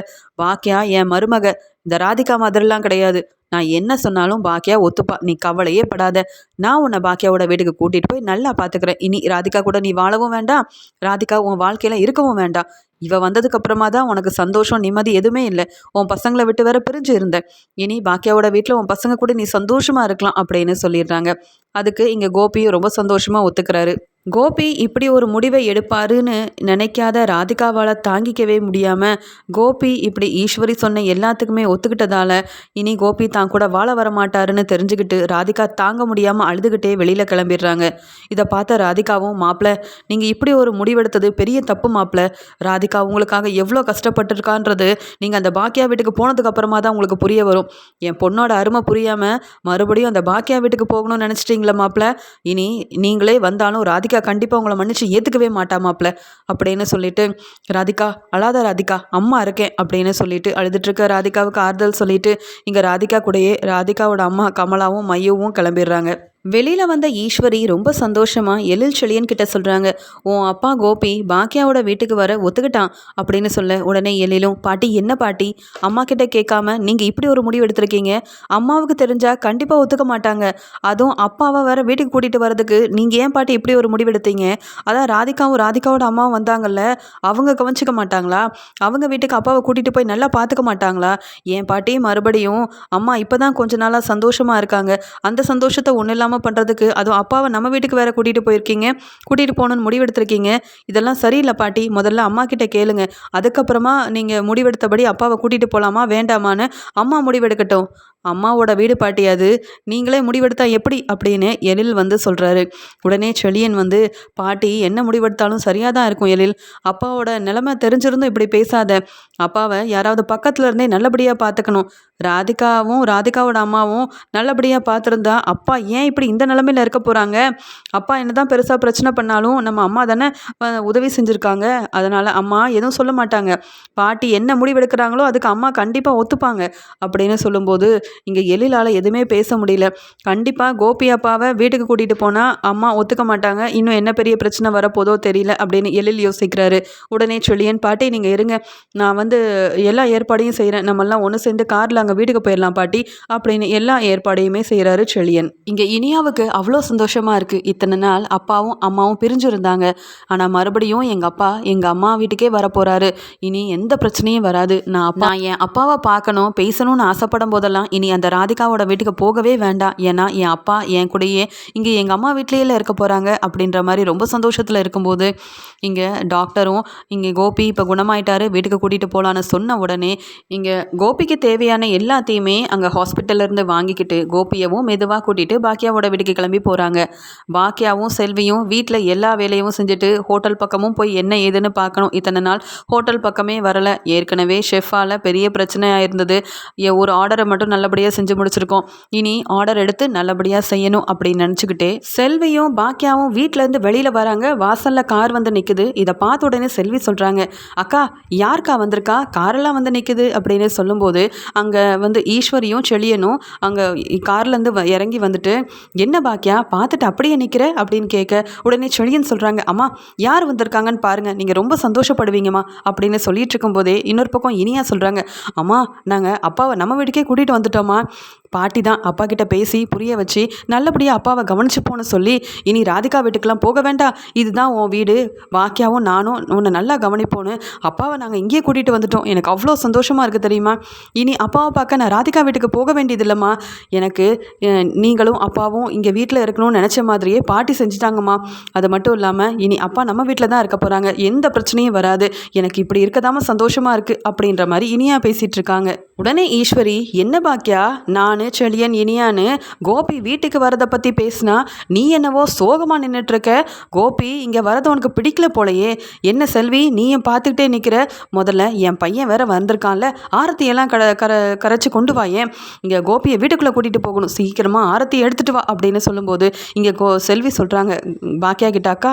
பாக்கியா என் மருமக, இந்த ராதிகா மாதிரிலாம் கிடையாது. நான் என்ன சொன்னாலும் பாக்கியா ஒத்துப்பா. நீ கவலையே படாத. நான் உன்னை பாக்கியாவோட வீட்டுக்கு கூட்டிகிட்டு போய் நல்லா பார்த்துக்கிறேன். இனி ராதிகா கூட நீ வாழவும் வேண்டாம். ராதிகா உன் வாழ்க்கையில் இருக்கவும் வேண்டாம். இவ வந்ததுக்கு அப்புறமா தான் உனக்கு சந்தோஷம் நிம்மதி எதுவுமே இல்லை. உன் பசங்களை விட்டு வேற பிரிஞ்சு இருந்த. இனி பாக்கியாவோட வீட்டில் உன் பசங்க கூட நீ சந்தோஷமா இருக்கலாம் அப்படின்னு சொல்லிடுறாங்க. அதுக்கு இங்கே கோபியும் ரொம்ப சந்தோஷமா ஒத்துக்கிறாரு. கோபி இப்படி ஒரு முடிவை எடுப்பாருன்னு நினைக்காத ராதிகாவால் தாங்கிக்கவே முடியாமல் கோபி இப்படி ஈஸ்வரி சொன்ன எல்லாத்துக்குமே ஒத்துக்கிட்டதால இனி கோபி தான் கூட வாழ வர மாட்டாருன்னு தெரிஞ்சுக்கிட்டு ராதிகா தாங்க முடியாமல் அழுதுகிட்டே வெளியில் கிளம்பிடுறாங்க. இதை பார்த்த ராதிகாவும், மாப்பிள்ள நீங்கள் இப்படி ஒரு முடிவெடுத்தது பெரிய தப்பு மாப்பிள்ள. ராதிகா உங்களுக்காக எவ்வளோ கஷ்டப்பட்டுருக்கான்றது நீங்கள் அந்த பாக்கியா வீட்டுக்கு போனதுக்கு அப்புறமா தான் உங்களுக்கு புரிய வரும். என் பொண்ணோட அருமை புரியாமல் மறுபடியும் அந்த பாக்கியா வீட்டுக்கு போகணும்னு நினச்சிட்டிங்களா மாப்பிள்ள? இனி நீங்களே வந்தாலும் ராதிகா கண்டிப்பாக உங்களை மன்னிச்சு ஏற்றுக்கவே மாட்டாமாப்ல அப்படின்னு சொல்லிட்டு, ராதிகா அழாத ராதிகா, அம்மா இருக்கேன் அப்படின்னு சொல்லிட்டு அழுதுட்டு இருக்க ராதிகாவுக்கு ஆறுதல் சொல்லிட்டு இங்கே ராதிகா கூடயே ராதிகாவோட அம்மா கமலாவும் மையவும் கிளம்பிடுறாங்க. வெளியில் வந்த ஈஸ்வரி ரொம்ப சந்தோஷமாக எழில் செழியன் கிட்ட சொல்கிறாங்க, உன் அப்பா கோபி பாக்கியாவோட வீட்டுக்கு வர ஒத்துக்கிட்டான் அப்படின்னு சொல்ல. உடனே எழிலும், பாட்டி என்ன பாட்டி, அம்மா கிட்ட கேட்காம நீங்கள் இப்படி ஒரு முடிவு எடுத்திருக்கீங்க? அம்மாவுக்கு தெரிஞ்சால் கண்டிப்பாக ஒத்துக்க மாட்டாங்க. அதுவும் அப்பாவை வேற வீட்டுக்கு கூட்டிகிட்டு வரதுக்கு நீங்கள் ஏன் பாட்டி இப்படி ஒரு முடிவு எடுத்தீங்க? அதான் ராதிகாவோட அம்மாவும் வந்தாங்கல்ல, அவங்க கவனிச்சிக்க மாட்டாங்களா? அவங்க வீட்டுக்கு அப்பாவை கூட்டிகிட்டு போய் நல்லா பார்த்துக்க மாட்டாங்களா? என் பாட்டி மறுபடியும் அம்மா இப்போ தான் கொஞ்ச நாளாக சந்தோஷமாக இருக்காங்க. அந்த சந்தோஷத்தை ஒன்றும் இல்லாமல் பண்ணுறதுக்கு அதுவும் அப்பாவை நம்ம வீட்டுக்கு வேற கூட்டிகிட்டு போகணுன்னு முடிவெடுத்திருக்கீங்க. இதெல்லாம் சரியில்லை பாட்டி. முதல்ல அம்மா கிட்ட கேளுங்க. அதுக்கப்புறமா நீங்கள் முடிவெடுத்தபடி அப்பாவை கூட்டிகிட்டு போகலாமா வேண்டாமான்னு அம்மா முடிவெடுக்கட்டும். அம்மாவோட வீடு பாட்டி அது, நீங்களே முடிவெடுத்தா எப்படி அப்படின்னு எழில் வந்து சொல்கிறாரு. உடனே செழியன் வந்து, பாட்டி என்ன முடிவெடுத்தாலும் சரியாக தான் இருக்கும் எழில். அப்பாவோட நிலைமை தெரிஞ்சிருந்தும் இப்படி பேசாத. அப்பாவை யாராவது பக்கத்தில் இருந்தே நல்லபடியாக பார்த்துக்கணும். ராதிகாவோட அம்மாவும் நல்லபடியாக பார்த்துருந்தா அப்பா ஏன் இப்படி இந்த நிலமையில் இருக்க போகிறாங்க? அப்பா என்ன தான் பெருசாக பிரச்சனை பண்ணாலும் நம்ம அம்மா தானே உதவி செஞ்சுருக்காங்க. அதனால் அம்மா எதுவும் சொல்ல மாட்டாங்க. பாட்டி என்ன முடிவெடுக்கிறாங்களோ அதுக்கு அம்மா கண்டிப்பாக ஒத்துப்பாங்க அப்படின்னு சொல்லும்போது இங்கே எழிலால் எதுவுமே பேச முடியல. கண்டிப்பாக கோபி அப்பாவை வீட்டுக்கு கூட்டிகிட்டு போனால் அம்மா ஒத்துக்க மாட்டாங்க. இன்னும் என்ன பெரிய பிரச்சனை வரப்போதோ தெரியல அப்படின்னு எழில் யோசிக்கிறாரு. உடனே செழியன், பாட்டி நீங்கள் இருங்க, நான் வந்து எல்லா ஏற்பாடையும் செய்கிறேன். நம்மெல்லாம் ஒன்று சேர்ந்து காரில் அங்கே வீட்டுக்கு போயிடலாம் பாட்டி அப்படின்னு எல்லா ஏற்பாடையுமே செய்கிறாரு செழியன். இங்கே இனியாவுக்கு அவ்வளோ சந்தோஷமாக இருக்குது. இத்தனை நாள் அப்பாவும் அம்மாவும் பிரிஞ்சுருந்தாங்க. ஆனால் மறுபடியும் எங்கள் அப்பா எங்கள் அம்மா வீட்டுக்கே வரப்போகிறாரு. இனி எந்த பிரச்சனையும் வராது. நான் என் அப்பாவை பார்க்கணும் பேசணும்னு ஆசைப்படும் போதெல்லாம் இனி அந்த ராதிகாவோட வீட்டுக்கு போகவே வேண்டாம். ஏன்னா என் அப்பா என் கூடயே இங்கே எங்கள் அம்மா வீட்லேயே இருக்க போகிறாங்க அப்படின்ற மாதிரி ரொம்ப சந்தோஷத்தில் இருக்கும்போது இங்கே டாக்டரும் இங்கே கோபி இப்போ குணமாயிட்டாரு, வீட்டுக்கு கூட்டிகிட்டு போகலான்னு சொன்ன உடனே இங்கே கோபிக்கு தேவையான எல்லாத்தையுமே அங்கே ஹாஸ்பிட்டல்லேருந்து வாங்கிக்கிட்டு கோபியவும் மெதுவாக கூட்டிகிட்டு பாக்கியாவோட வீட்டுக்கு கிளம்பி போகிறாங்க. பாக்கியாவும் செல்வியும் வீட்டில் எல்லா வேலையும் செஞ்சுட்டு ஹோட்டல் பக்கமும் போய் என்ன ஏதுன்னு பார்க்கணும். இத்தனை நாள் ஹோட்டல் பக்கமே வரலை. ஏற்கனவே ஷெஃபால் பெரிய பிரச்சனையாக இருந்தது. ஒரு ஆர்டரை மட்டும் நல்லபடியாக செஞ்சு முடிச்சிருக்கோம். இனி ஆர்டர் எடுத்து நல்லபடியாக செய்யணும் அப்படின்னு நினச்சிக்கிட்டே செல்வியும் பாக்கியாவும் வீட்டிலேருந்து வெளியில் வராங்க. வாசலில் கார் வந்து நிற்குது. இதை பார்த்த உடனே செல்வி சொல்கிறாங்க, அக்கா யாருக்கா வந்திருக்கா, காரெல்லாம் வந்து நிற்குது அப்படின்னு சொல்லும்போது அங்கே வந்து ஈஸ்வரியும் செழியனும் அங்கே கார்லேருந்து இறங்கி வந்துட்டு, என்ன பாக்கியா பார்த்துட்டு அப்படியே நிற்கிற அப்படின்னு கேட்க உடனே செழியன் சொல்கிறாங்க, அம்மா யார் வந்திருக்காங்கன்னு பாருங்கள், நீங்கள் ரொம்ப சந்தோஷப்படுவீங்கம்மா அப்படின்னு சொல்லிட்டு இருக்கும்போதே இன்னொரு பக்கம் இனியா சொல்கிறாங்க, அம்மா நாங்கள் அப்பாவை நம்ம வீட்டுக்கே கூட்டிகிட்டு வந்துட்டோம்மா. பாட்டி தான் அப்பா கிட்ட பேசி புரிய வச்சு நல்லபடியாக அப்பாவை கவனிச்சுப்போன்னு சொல்லி இனி ராதிகா வீட்டுக்கெல்லாம் போக வேண்டாம், இதுதான் உன் வீடு, பாக்கியாவும் நானும் உன்னை நல்லா கவனிப்போன்னு அப்பாவை நாங்கள் இங்கேயே கூட்டிகிட்டு வந்துட்டோம். எனக்கு அவ்வளோ சந்தோஷமாக இருக்குது தெரியுமா. இனி அப்பாவை பார்க்க நான் ராதிகா வீட்டுக்கு போக வேண்டியது இல்லைம்மா. எனக்கு நீங்களும் அப்பாவும் இங்கே வீட்டில் இருக்கணும்னு நினச்ச மாதிரியே பாட்டி செஞ்சுட்டாங்கம்மா. அது மட்டும் இல்லாமல் இனி அப்பா நம்ம வீட்டில் தான் இருக்க போகிறாங்க, எந்த பிரச்சனையும் வராது. எனக்கு இப்படி இருக்கதாம சந்தோஷமாக இருக்குது அப்படின்ற மாதிரி இனியா பேசிகிட்டு இருக்காங்க. உடனே ஈஸ்வரி, என்ன பாக்கியா, நான் நான் செழியன் இனியான்னு கோபி வீட்டுக்கு வரதை பற்றி பேசினா நீ என்னவோ சோகமாக நின்றுட்டுருக்க. கோபி இங்கே வரது உனக்கு பிடிக்கல போலையே. என்ன செல்வி நீயும் பார்த்துக்கிட்டே நிற்கிற? முதல்ல என் பையன் வேற வந்திருக்கான்ல, ஆரத்தியெல்லாம் கரைச்சி கொண்டு வாயேன். இங்கே கோபியை வீட்டுக்குள்ளே கூட்டிகிட்டு போகணும், சீக்கிரமாக ஆரத்தி எடுத்துகிட்டு வா அப்படின்னு சொல்லும்போது இங்கே செல்வி சொல்கிறாங்க பாக்கியா கிட்டாக்கா,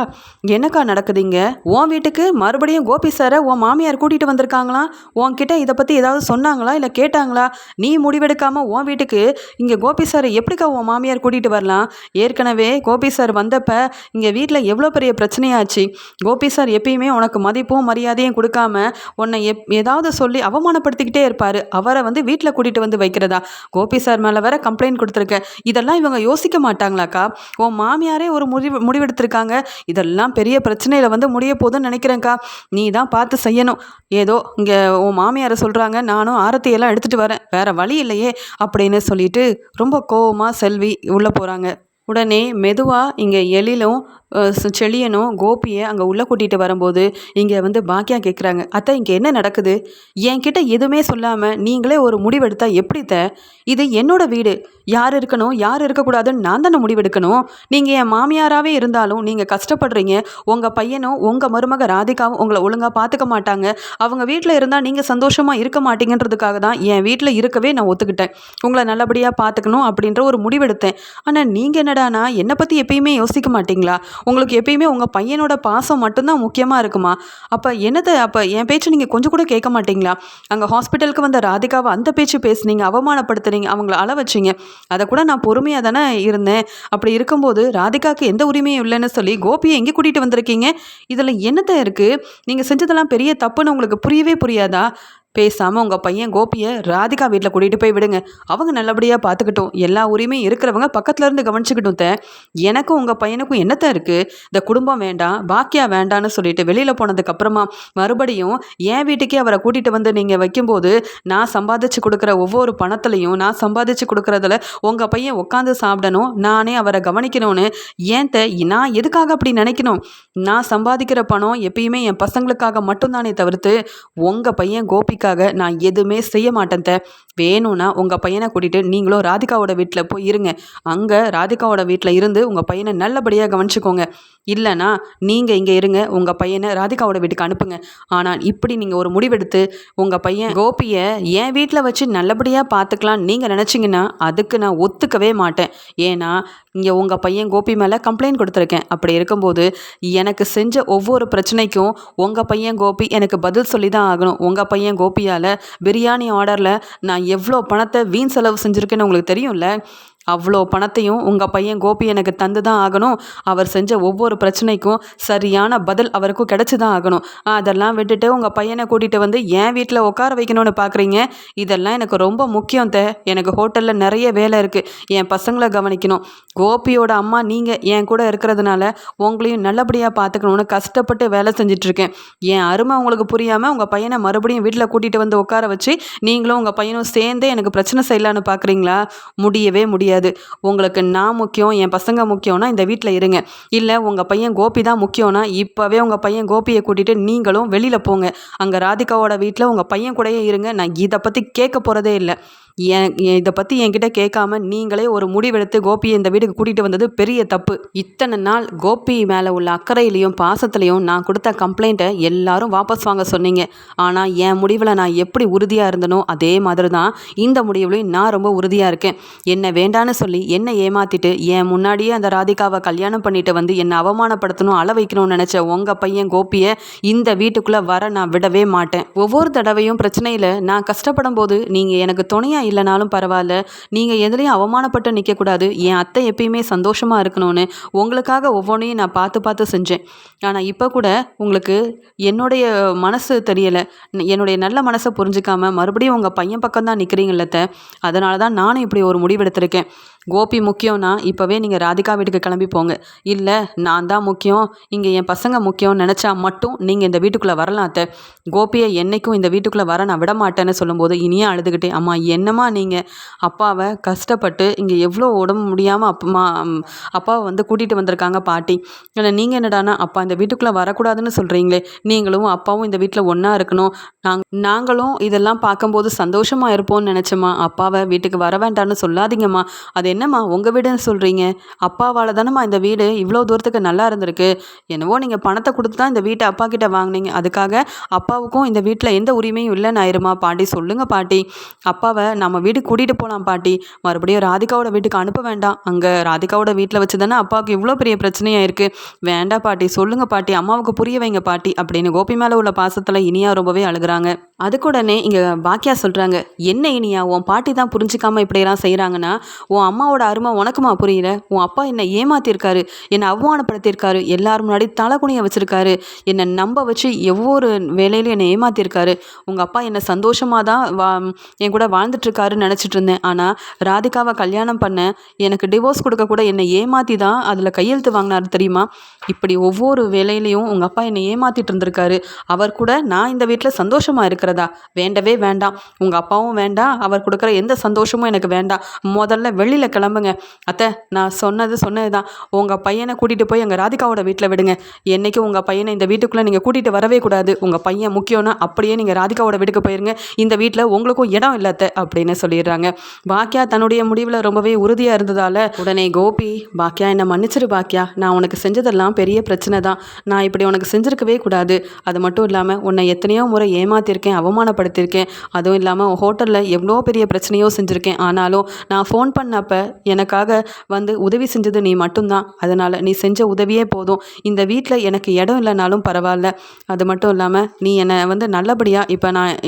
என்னக்கா நடக்குது இங்கே? உன் வீட்டுக்கு மறுபடியும் கோபி சாரை உன் மாமியார் கூட்டிகிட்டு வந்திருக்காங்களாம். உன்கிட்ட இதை பற்றி ஏதாவது சொன்னாங்களா இல்லை கேட்டாங்களா? நீ முடிவெடுக்காமல் உன் வீட்டுக்கு இங்கே கோபி சாரை எப்படிக்கா உன் மாமியார் கூட்டிகிட்டு வரலாம்? ஏற்கனவே கோபி சார் வந்தப்ப இங்கே வீட்டில் எவ்வளோ பெரிய பிரச்சனையாச்சு. கோபி சார் எப்பயுமே உனக்கு மதிப்பும் மரியாதையும் கொடுக்காம உன்னை ஏதாவது சொல்லி அவமானப்படுத்திக்கிட்டே இருப்பார். அவரை வீட்டில் கூட்டிகிட்டு வந்து வைக்கிறதா? கோபி சார் மேலே வேற கம்ப்ளைண்ட் கொடுத்துருக்க. இதெல்லாம் இவங்க யோசிக்க மாட்டாங்களாக்கா? உன் மாமியாரே ஒரு முடிவெடுத்திருக்காங்க. இதெல்லாம் பெரிய பிரச்சனையில் முடிய போதுன்னு நினைக்கிறேன்க்கா. நீ தான் பார்த்து செய்யணும். ஏதோ இங்கே உன் மாமியாரை சொல்கிறாங்க, நானும் ஆரத்தியெல்லாம் எடுத்துகிட்டு வரேன், வேற வழி இல்லையே அப்படின்னு சொல்லிட்டு ரொம்ப கோவமாக செல்வி உள்ளே போகிறாங்க. உடனே மெதுவாக இங்கே எழிலும் செழியனும் கோபியை அங்கே உள்ளே கூட்டிகிட்டு வரும்போது இங்கே பாக்கியா கேட்குறாங்க, அத்தை இங்கே என்ன நடக்குது? என்கிட்ட எதுவுமே சொல்லாமல் நீங்களே ஒரு முடிவெடுத்தா எப்படித்த? இது என்னோட வீடு, யார் இருக்கணும் யார் இருக்கக்கூடாதுன்னு நான் தானே முடிவெடுக்கணும். நீங்கள் என் மாமியாராகவே இருந்தாலும் நீங்கள் கஷ்டப்படுறீங்க. உங்கள் பையனும் உங்கள் மருமக ராதிகாவும் உங்களை ஒழுங்காக பார்த்துக்க மாட்டாங்க. அவங்க வீட்டில் இருந்தால் நீங்கள் சந்தோஷமாக இருக்க மாட்டீங்கன்றதுக்காக தான் என் வீட்டில் இருக்கவே நான் ஒத்துக்கிட்டேன். உங்களை நல்லபடியாக பார்த்துக்கணும் அப்படின்ற ஒரு முடிவெடுத்தேன். ஆனால் நீங்கள் என்னடானா என்னை பற்றி எப்பயுமே யோசிக்க மாட்டிங்களா? உங்களுக்கு எப்பயுமே உங்கள் பையனோட பாசம் மட்டும்தான் முக்கியமாக இருக்குமா? அப்போ என் பேச்சு நீங்கள் கொஞ்சம் கூட கேட்க மாட்டிங்களா? அங்கே ஹாஸ்பிட்டலுக்கு வந்த ராதிகாவை அந்த பேச்சு பேசுனீங்க, அவமானப்படுத்துனீங்க, அவங்கள அள வச்சிங்க. அதை கூட நான் பொறுமையாக தானே இருந்தேன். அப்படி இருக்கும்போது ராதிகாவுக்கு எந்த உரிமையும் இல்லைன்னு சொல்லி கோபியை எங்கே கூட்டிகிட்டு வந்திருக்கீங்க? இதில் என்னதான் இருக்குது? நீங்கள் செஞ்சதெல்லாம் பெரிய தப்புன்னு உங்களுக்கு புரியவே புரியாதா? பேசாமல் உங்கள் பையன் கோபியை ராதிகா வீட்டில் கூட்டிகிட்டு போய் விடுங்க. அவங்க நல்லபடியாக பார்த்துக்கிட்டோம். எல்லா உரிமையும் இருக்கிறவங்க பக்கத்தில் இருந்து கவனிச்சுக்கிட்டும். எனக்கும் உங்கள் பையனுக்கும் என்னத்தான் இருக்குது? இந்த குடும்பம் வேண்டாம், பாக்கியா வேண்டான்னு சொல்லிட்டு வெளியில் போனதுக்கப்புறமா மறுபடியும் என் வீட்டுக்கே அவரை கூட்டிகிட்டு நீங்கள் வைக்கும்போது நான் சம்பாதிச்சு கொடுக்குற ஒவ்வொரு பணத்துலையும் நான் சம்பாதிச்சு கொடுக்குறதுல உங்கள் பையன் உட்காந்து சாப்பிடணும், நானே அவரை கவனிக்கணும்னு நான் எதுக்காக அப்படி நினைக்கணும்? நான் சம்பாதிக்கிற பணம் எப்பயுமே என் பசங்களுக்காக மட்டும்தானே தவிர்த்து உங்கள் பையன் கோபிக்கு நான் எதுவுமே செய்ய மாட்டேன். வேணும்னா உங்கள் பையனை கூட்டிகிட்டு நீங்களும் ராதிகாவோட வீட்டில் போய் இருங்க. அங்கே ராதிகாவோட வீட்டில் இருந்து உங்கள் பையனை நல்லபடியாக கவனிச்சுக்கோங்க. இல்லைனா நீங்கள் இங்கே இருங்க, உங்கள் பையனை ராதிகாவோட வீட்டுக்கு அனுப்புங்க. ஆனால் இப்படி நீங்கள் ஒரு முடிவெடுத்து உங்கள் பையன் கோபியை என் வீட்டில் வச்சு நல்லபடியாக பார்த்துக்கலான்னு நீங்கள் நினச்சிங்கன்னா அதுக்கு நான் ஒத்துக்கவே மாட்டேன். ஏன்னா இங்கே உங்கள் பையன் கோபி மேலே கம்ப்ளைண்ட் கொடுத்துருக்கேன். அப்படி இருக்கும்போது எனக்கு செஞ்ச ஒவ்வொரு பிரச்சனைக்கும் உங்கள் பையன் கோபி எனக்கு பதில் சொல்லி தான் ஆகணும். உங்கள் பையன் கோபியால் பிரியாணி ஆர்டரில் நான் எவ்வளோ பணத்தை வீண் செலவு செஞ்சுருக்கேன்னு உங்களுக்கு தெரியும்ல. அவ்வளோ பணத்தையும் உங்கள் பையன் கோபி எனக்கு தந்து தான் ஆகணும். அவர் செஞ்ச ஒவ்வொரு பிரச்சனைக்கும் சரியான பதில் அவருக்கும் கிடச்சி தான் ஆகணும். அதெல்லாம் விட்டுட்டு உங்கள் பையனை கூட்டிகிட்டு என் வீட்டில் உட்கார வைக்கணும்னு பார்க்குறீங்க. இதெல்லாம் எனக்கு ரொம்ப முக்கியம். எனக்கு ஹோட்டலில் நிறைய வேலை இருக்குது, என் பசங்களை கவனிக்கணும். கோபியோட அம்மா நீங்கள் என் கூட இருக்கிறதுனால உங்களையும் நல்லபடியாக பார்த்துக்கணுன்னு கஷ்டப்பட்டு வேலை செஞ்சிட்ருக்கேன். என் அருமை உங்களுக்கு புரியாமல் உங்கள் பையனை மறுபடியும் வீட்டில் கூட்டிகிட்டு உட்கார வச்சு நீங்களும் உங்கள் பையனும் சேர்ந்தே எனக்கு பிரச்சனை செய்யலான்னு பார்க்குறீங்களா? முடியவே முடியாது. உங்களுக்கு நான் முக்கியம், என் பசங்க முக்கியம்னா இந்த வீட்டில் இருங்க. இல்லை உங்கள் பையன் கோபி தான் முக்கியம்னா இப்போவே உங்கள் பையன் கோபியை கூட்டிகிட்டு நீங்களும் வெளியில் போங்க. அங்கே ராதிகாவோட வீட்டில் உங்கள் பையன் கூடயே இருங்க. நான் இதை பற்றி கேட்க போகிறதே இல்லை. இதை பற்றி என்கிட்ட கேட்காம நீங்களே ஒரு முடிவெடுத்து கோபியை இந்த வீட்டுக்கு கூட்டிகிட்டு வந்தது பெரிய தப்பு. இத்தனை நாள் கோபி மேலே உள்ள அக்கறையிலையும் பாசத்துலையும் நான் கொடுத்த கம்ப்ளைண்ட்டை எல்லாரும் வாபஸ் வாங்க சொன்னீங்க. ஆனால் என் முடிவில் நான் எப்படி உறுதியாக இருந்தனோ அதே மாதிரி தான் இந்த முடிவுலையும் நான் ரொம்ப உறுதியாக இருக்கேன். என்னை வேண்டான்னு சொல்லி என்னை ஏமாற்றிட்டு என் முன்னாடியே அந்த ராதிகாவை கல்யாணம் பண்ணிட்டு என்னை அவமானப்படுத்தணும், அள வைக்கணும்னு நினச்ச உங்கள் பையன் கோபியை இந்த வீட்டுக்குள்ளே வர நான் விடவே மாட்டேன். ஒவ்வொரு தடவையும் பிரச்சனையில் நான் கஷ்டப்படும் போது நீங்கள் எனக்கு துணையாக இல்லைனாலும் பரவாயில்ல, நீங்கள் எதுலேயும் அவமானப்பட்டு நிற்கக்கூடாது, என் அத்தை எப்பயுமே சந்தோஷமாக இருக்கணும்னு உங்களுக்காக ஒவ்வொன்றையும் நான் பார்த்து பார்த்து செஞ்சேன். ஆனால் இப்போ கூட உங்களுக்கு என்னுடைய மனசு தெரியலை, என்னுடைய நல்ல மனசை புரிஞ்சுக்காம மறுபடியும் உங்கள் பையன் பக்கம் தான் நிற்கிறீங்களத்த. அதனால தான் நானும் இப்படி ஒரு முடிவெடுத்திருக்கேன். கோபி முக்கியம்னா இப்போவே நீங்கள் ராதிகா வீட்டுக்கு கிளம்பி போங்க. இல்லை நான் தான் முக்கியம், இங்கே என் பசங்க முக்கியம்னு நினச்சா மட்டும் நீங்கள் இந்த வீட்டுக்குள்ளே வரலாம் அத்தை. கோபியை என்னைக்கும் இந்த வீட்டுக்குள்ளே வர நான் விட மாட்டேன்னு சொல்லும்போது இனியும் அழுதுகிட்டே, அம்மா என்னம்மா நீங்கள் அப்பாவை கஷ்டப்பட்டு இங்கே எவ்வளோ உடம்பு முடியாமல் அப்பாவை வந்து கூட்டிகிட்டு வந்திருக்காங்க பாட்டி. இல்லை நீங்கள் என்னடானா அப்பா இந்த வீட்டுக்குள்ளே வரக்கூடாதுன்னு சொல்கிறீங்களே, நீங்களும் அப்பாவும் இந்த வீட்டில் ஒன்றா இருக்கணும், நாங்களும் இதெல்லாம் பார்க்கும்போது சந்தோஷமாக இருப்போம்னு நினச்சோம்மா. அப்பாவை வீட்டுக்கு வர வேண்டாம்னு சொல்லாதீங்கம்மா. அது என்னம்மா உங்கள் வீடுன்னு சொல்கிறீங்க? அப்பாவால் தானம்மா இந்த வீடு இவ்வளோ தூரத்துக்கு நல்லா இருந்திருக்கு. என்னவோ நீங்கள் பணத்தை கொடுத்து தான் இந்த வீட்டை அப்பா கிட்ட வாங்கினீங்க, அதுக்காக அப்பாவுக்கும் இந்த வீட்டில் எந்த உரிமையும் இல்லைன்னு ஆயிருமா பாட்டி? சொல்லுங்கள் பாட்டி, அப்பாவை நம்ம வீட்டுக்கு கூட்டிகிட்டு போகலாம் பாட்டி, மறுபடியும் ராதிகாவோட வீட்டுக்கு அனுப்ப வேண்டாம். அங்கே ராதிகாவோட வீட்டில் வச்சு தானே அப்பாவுக்கு இவ்வளோ பெரிய பிரச்சனையாக இருக்குது. வேண்டாம் பாட்டி, சொல்லுங்கள் பாட்டி, அம்மாவுக்கு புரிய வைங்க பாட்டி அப்படின்னு கோபி மேலே உள்ள பாசத்தில் இனியா ரொம்பவே அழுகுறாங்க. அதுக்கூடனே இங்கே பாக்கியா சொல்கிறாங்க, என்ன இனியா உன் பாட்டி தான் புரிஞ்சிக்காமல் இப்படியெல்லாம் செய்கிறாங்கன்னா உன் அம்மாவோட அருமை உனக்குமா புரியல? உன் அப்பா என்னை ஏமாத்திருக்காரு, என்னை அவமானப்படுத்தியிருக்காரு, எல்லாரும் முன்னாடி தலைகுனிய வச்சுருக்காரு, என்னை நம்ப வச்சு ஒவ்வொரு வேலையிலும் என்னை ஏமாத்திருக்காரு. உங்கள் அப்பா என்னை சந்தோஷமாக தான் என் கூட வாழ்ந்துட்டுருக்காருன்னு நினச்சிட்டு இருந்தேன். ஆனால் ராதிகாவை கல்யாணம் பண்ண எனக்கு டிவோர்ஸ் கொடுக்க கூட என்னை ஏமாற்றி தான் அதில் கையெழுத்து வாங்கினார் தெரியுமா? இப்படி ஒவ்வொரு வேலையிலையும் உங்கள் அப்பா என்னை ஏமாற்றிட்டு இருந்திருக்காரு. அவர் கூட நான் இந்த வீட்டில் சந்தோஷமாக இருக்கிறதா? வேண்டவே வேண்டாம். உங்கள் அப்பாவும் வேண்டாம், அவர் கொடுக்குற எந்த சந்தோஷமும் எனக்கு வேண்டாம். முதல்ல வெளியில் கிளம்புங்க. அத்தை நான் சொன்னது தான், உங்கள் பையனை கூட்டிகிட்டு போய் எங்கள் ராதிகாவோட வீட்டில் விடுங்க. என்றைக்கும் உங்கள் பையனை இந்த வீட்டுக்குள்ளே நீங்கள் கூட்டிகிட்டு வரவே கூடாது. உங்கள் பையன் முக்கியம்னா அப்படியே நீங்கள் ராதிகாவோட வீட்டுக்கு போயிருங்க. இந்த வீட்டில் உங்களுக்கும் இடம் இல்லை அத்தை அப்படின்னு சொல்லிடுறாங்க. பாக்கியா தன்னுடைய முடிவில் ரொம்பவே உறுதியாக இருந்ததால் உடனே கோபி, பாக்கியா என்னை மன்னிச்சிரு பாக்கியா, நான் உனக்கு செஞ்சதெல்லாம் பெரிய பிரச்சனை தான், நான் இப்படி உனக்கு செஞ்சுருக்கவே கூடாது. அது மட்டும் இல்லாமல் உன்னை எத்தனையோ முறை ஏமாத்திருக்கேன், அவமானப்படுத்தியிருக்கேன். அதுவும் இல்லாமல் ஹோட்டலில் எவ்வளோ பெரிய பிரச்சனையோ செஞ்சுருக்கேன். ஆனாலும் நான் ஃபோன் பண்ணப்போ எனக்காக வந்து உதவி செஞ்சது நீ மட்டும்தான். அதனால் நீ செஞ்ச உதவியே போதும். இந்த வீட்டில் எனக்கு இடம் இல்லைனாலும் பரவாயில்ல. அது மட்டும் இல்லாமல் நீ என்னை வந்து நல்லபடியாக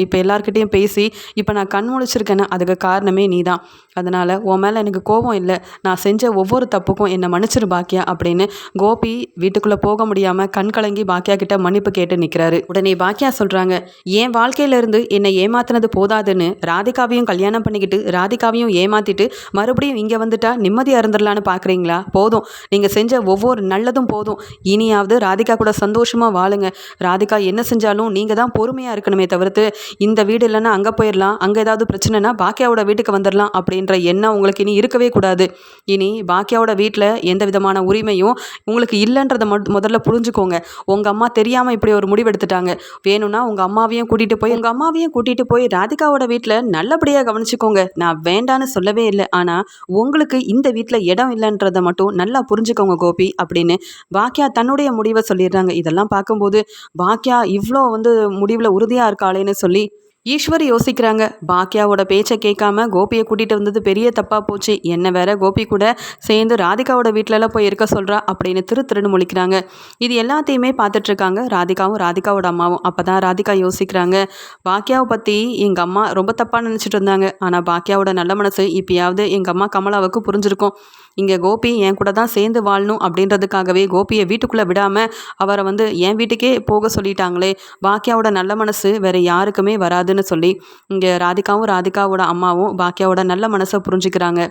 இப்போ எல்லாருக்கிட்டேயும் பேசி இப்போ நான் கண் முழிச்சிருக்கேன்னா அதுக்கு காரணமே நீ தான். அதனால் உன் மேலே எனக்கு கோபம் இல்லை. நான் செஞ்ச ஒவ்வொரு தப்புக்கும் என்னை மன்னிச்சிரு பாக்கியா அப்படின்னு கோபி வீட்டுக்குள்ளே போக முடியாமல் கண் கலங்கி பாக்கியா கிட்ட மன்னிப்பு கேட்டு நிற்கிறாரு. உடனே பாக்கியா சொல்கிறாங்க, என் வாழ்க்கையிலேருந்து என்னை ஏமாத்தினது போதாதுன்னு ராதிகாவையும் கல்யாணம் பண்ணிக்கிட்டு ராதிகாவையும் ஏமாற்றிட்டு மறுபடியும் இங்கே வந்துட்டா நிம்மதியாக இருந்துடலான்னு பார்க்குறீங்களா? போதும், நீங்கள் செஞ்ச ஒவ்வொரு நல்லதும் போதும். இனியாவது ராதிகா கூட சந்தோஷமாக வாழுங்க. ராதிகா என்ன செஞ்சாலும் நீங்கள் தான் பொறுமையாக இருக்கணுமே தவிர்த்து இந்த வீடு இல்லைன்னா அங்கே போயிடலாம், அங்கே ஏதாவது பிரச்சனைனா பாக்கியாவோட வீட்டுக்கு வந்துடலாம் அப்படின்ற எண்ணம் உங்களுக்கு இனி இருக்கவே கூடாது. இனி பாக்கியாவோட வீட்டில் எந்த விதமான உரிமையும் உங்களுக்கு இல்லைன்றதை முதல்ல புரிஞ்சுக்கோங்க. உங்கள் அம்மா தெரியாமல் இப்படி ஒரு முடிவு எடுத்துட்டாங்க. வேணும்னா உங்கள் அம்மாவையும் கூட்டிகிட்டு போய் ராதிகாவோட வீட்டில் நல்லபடியாக கவனிச்சுக்கோங்க. நான் வேண்டான்னு சொல்லவே இல்லை. ஆனால் உங்களுக்கு இந்த வீட்டில் இடம் இல்லைன்றதை மட்டும் நல்லா புரிஞ்சுக்கோங்க கோபி அப்படின்னு பாக்கியா தன்னுடைய முடிவை சொல்லிடுறாங்க. இதெல்லாம் பார்க்கும்போது பாக்கியா இவ்வளோ வந்து முடிவில் உறுதியாக இருக்காளேன்னு சொல்லி ஈஸ்வரி யோசிக்கிறாங்க. பாக்கியாவோட பேச்சை கேட்காம கோபியை கூட்டிகிட்டு வந்தது பெரிய தப்பாக போச்சு. என்ன வேற கோபி கூட சேர்ந்து ராதிகாவோட வீட்டிலலாம் போய் இருக்க சொல்கிறா அப்படின்னு திருன்னு முழிக்கிறாங்க. இது எல்லாத்தையுமே பார்த்துட்ருக்காங்க ராதிகாவும் ராதிகாவோட அம்மாவும். அப்போ தான் ராதிகா யோசிக்கிறாங்க, பாக்கியாவை பற்றி எங்கள் அம்மா ரொம்ப தப்பாக நினச்சிட்டு இருந்தாங்க. ஆனால் பாக்கியாவோட நல்ல மனசு இப்போயாவது எங்கள் அம்மா கமலாவுக்கு புரிஞ்சிருக்கும். இங்கே கோபி என் கூட தான் சேர்ந்து வாழணும் அப்படின்றதுக்காகவே கோபியை வீட்டுக்குள்ளே விடாமல் அவரை வந்து என் வீட்டுக்கே போக சொல்லிட்டாங்களே. பாக்கியாவோட நல்ல மனசு வேறு யாருக்குமே வராதுன்னு சொல்லி இங்கே ராதிகாவோட அம்மாவும் பாக்கியாவோட நல்ல மனசை புரிஞ்சுக்கிறாங்க.